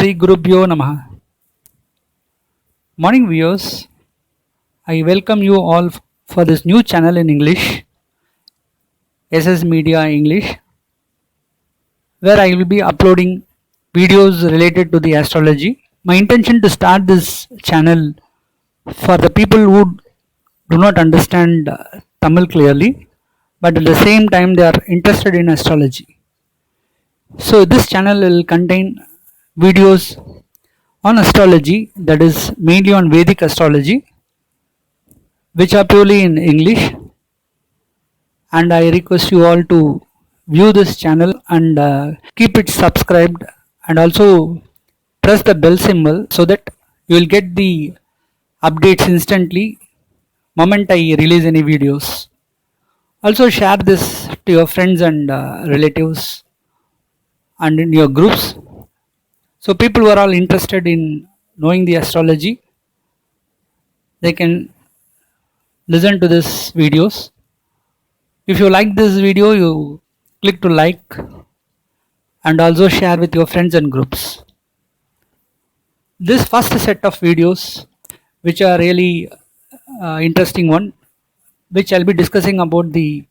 Sri Gurubhyo Namaha. Morning viewers, I welcome you all for this new channel in English, SS Media English, where I will be uploading videos related to the astrology. My intention to start this channel for the people who do not understand Tamil clearly, but at the same time they are interested in astrology. So this channel will contain videos on astrology, that is mainly on Vedic astrology, which are purely in English, and I request you all to view this channel and keep it subscribed, and also press the bell symbol so that you will get the updates instantly moment I release any videos. Also share this to your friends and relatives and in your groups, so people who are all interested in knowing the astrology, they can listen to these videos. If you like this video, you click to like and also share with your friends and groups. This first set of videos, which are really interesting one, which I'll be discussing about the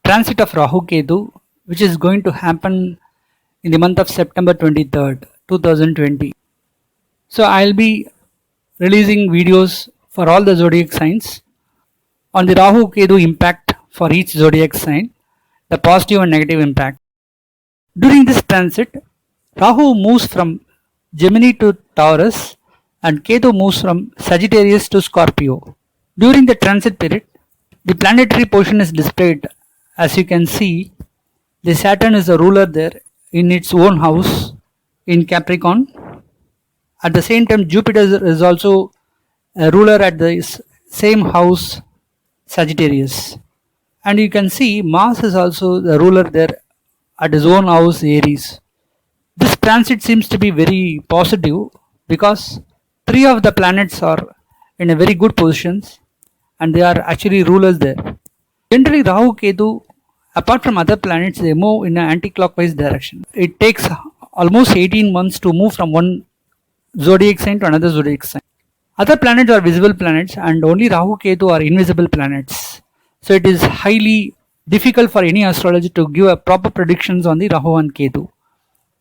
transit of Rahu Ketu, which is going to happen in the month of September 23rd, 2020. So I'll be releasing videos for all the zodiac signs on the Rahu Ketu impact for each zodiac sign, the positive and negative impact. During this transit, Rahu moves from Gemini to Taurus and Ketu moves from Sagittarius to Scorpio. During the transit period, the planetary position is displayed. As you can see, the Saturn is a ruler there in its own house in Capricorn. At the same time, Jupiter is also a ruler at the same house, Sagittarius. And you can see Mars is also the ruler there at his own house, Aries. This transit seems to be very positive because three of the planets are in a very good positions and they are actually rulers there. Generally, Rahu Ketu, apart from other planets, they move in an anti-clockwise direction. It takes almost 18 months to move from one zodiac sign to another zodiac sign. Other planets are visible planets and only Rahu Ketu are invisible planets. So it is highly difficult for any astrologer to give a proper predictions on the Rahu and Ketu.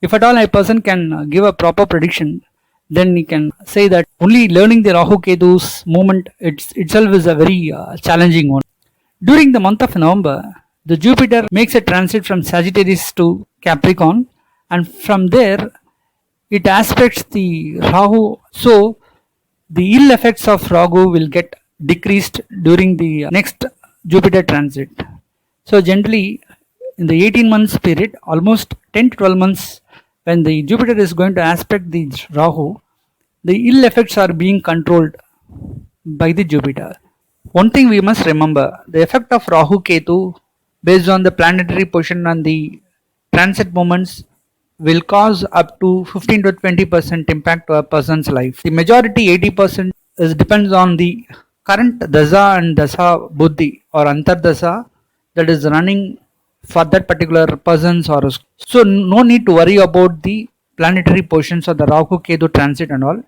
If at all a person can give a proper prediction, then he can say that only learning the Rahu Ketu's movement itself is a very challenging one. During the month of November, the Jupiter makes a transit from Sagittarius to Capricorn, and from there it aspects the Rahu. So the ill effects of Rahu will get decreased during the next Jupiter transit. So generally in the 18 months period, almost 10 to 12 months, when the Jupiter is going to aspect the Rahu, the ill effects are being controlled by the Jupiter. One thing we must remember, the effect of Rahu Ketu based on the planetary position and the transit moments will cause up to 15 to 20% impact to a person's life. The majority 80% depends on the current Dasa and Dasa Buddhi or Antardasa that is running for that particular person's horoscope. So no need to worry about the planetary positions of the Rahu Ketu transit and all,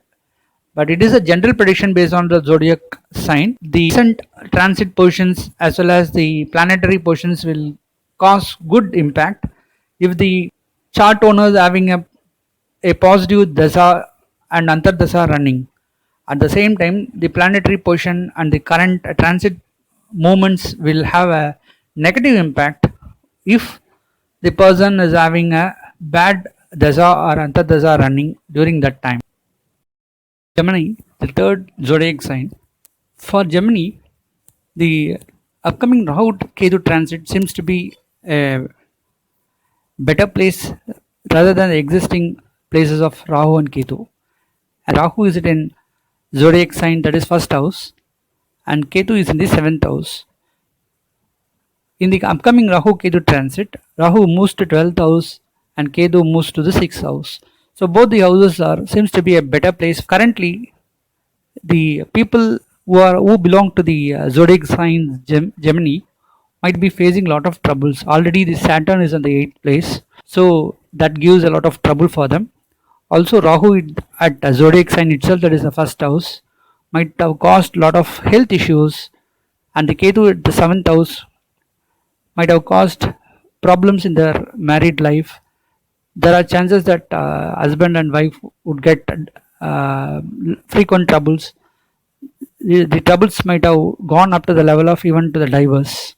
but it is a general prediction based on the zodiac sign. The recent transit positions as well as the planetary positions will cause good impact if the chart owner is having a positive Dasa and Antardasa running. At the same time, the planetary position and the current transit movements will have a negative impact if the person is having a bad Dasa or Antardasa running during that time. Gemini, the third zodiac sign. For Gemini, the upcoming Rahu Ketu transit seems to be a better place rather than the existing places of Rahu and Ketu. And Rahu is in zodiac sign, that is first house, and Ketu is in the 7th house. In the upcoming Rahu Ketu transit, Rahu moves to 12th house and Ketu moves to the 6th house. So both the houses seems to be a better place. Currently, the people who belong to the zodiac sign Gemini might be facing a lot of troubles. Already the Saturn is in the 8th place, so that gives a lot of trouble for them. Also, Rahu at zodiac sign itself, that is the first house, might have caused a lot of health issues, and the Ketu at the seventh house might have caused problems in their married life. There are chances that husband and wife would get uh, frequent troubles. The troubles might have gone up to the level of even to the divorce.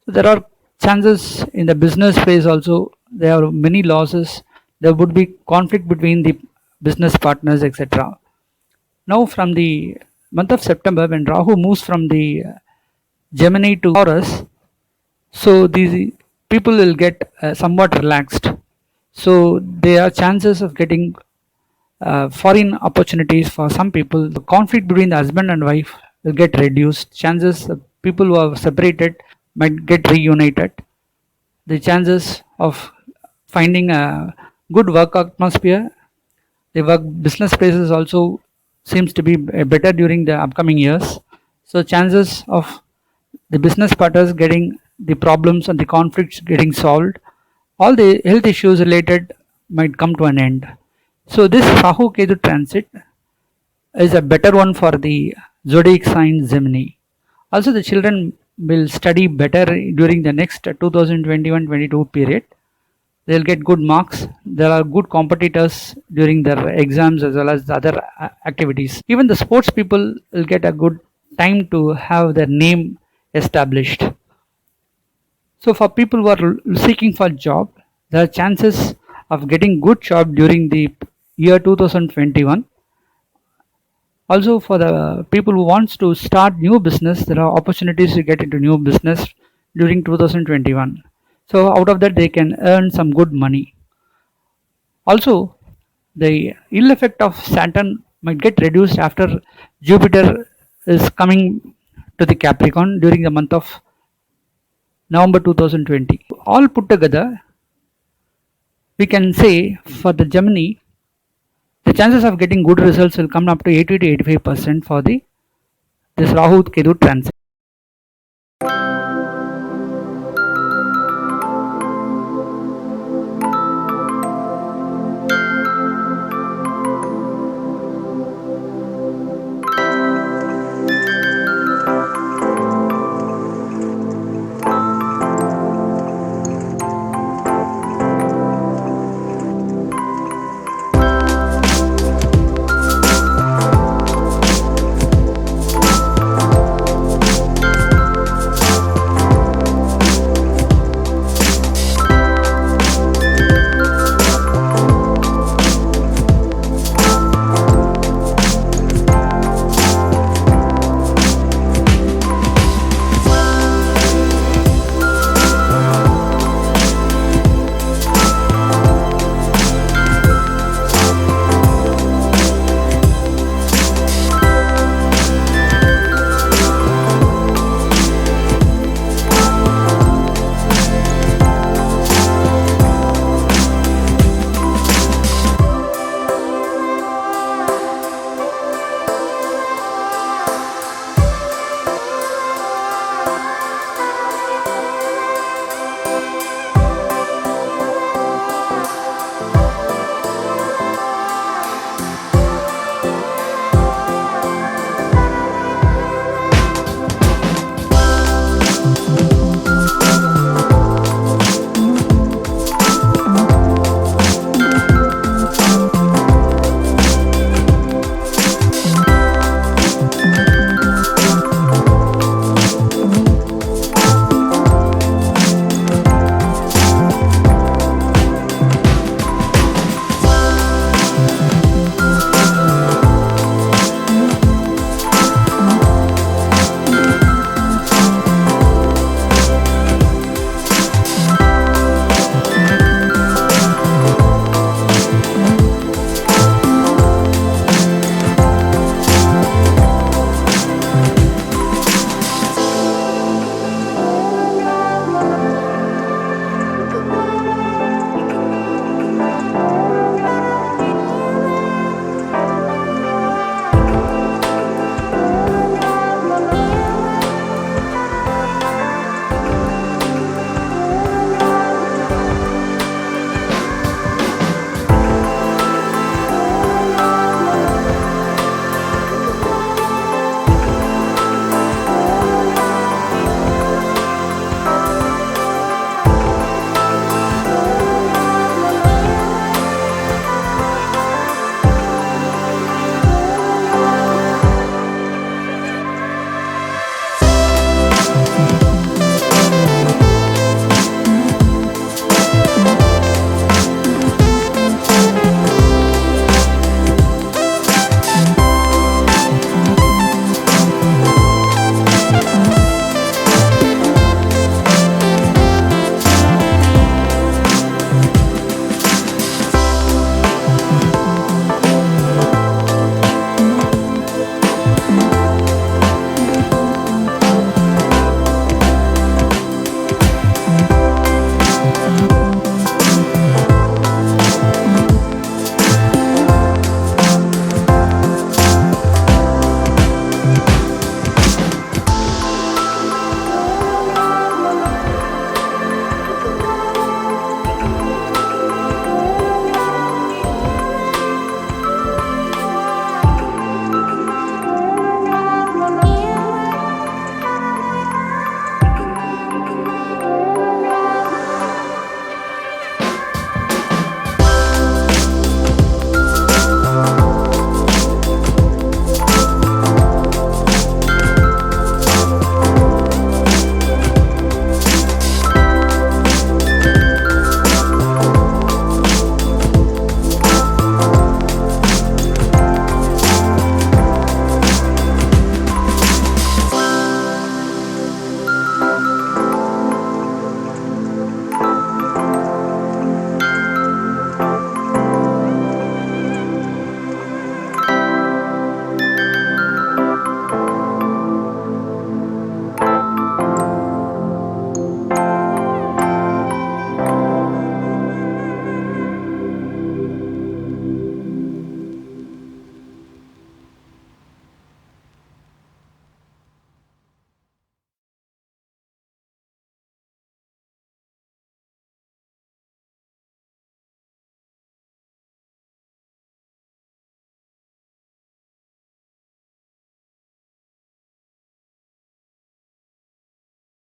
So there are chances in the business space also. There are many losses. There would be conflict between the business partners, etc. Now, from the month of September, when Rahu moves from the Gemini to Taurus, so these people will get somewhat relaxed. So there are chances of getting foreign opportunities for some people. The conflict between the husband and wife will get reduced. Chances of people who are separated might get reunited. The chances of finding a good work atmosphere, the work business spaces also seems to be better during the upcoming years. So chances of the business partners getting the problems and the conflicts getting solved, all the health issues related might come to an end. So this Rahu Ketu transit is a better one for the zodiac sign Gemini. Also, the children will study better during the next 2021-22 period. They'll get good marks. There are good competitors during their exams as well as the other activities. Even the sports people will get a good time to have their name established. So for people who are seeking for job, there are chances of getting good job during the year 2021. Also, for the people who wants to start new business, there are opportunities to get into new business during 2021. So out of that, they can earn some good money. Also, the ill effect of Saturn might get reduced after Jupiter is coming to the Capricorn during the month of November 2020. All put together, we can say for the Gemini, the chances of getting good results will come up to 80 to 85% for the this Rahu Ketu transit.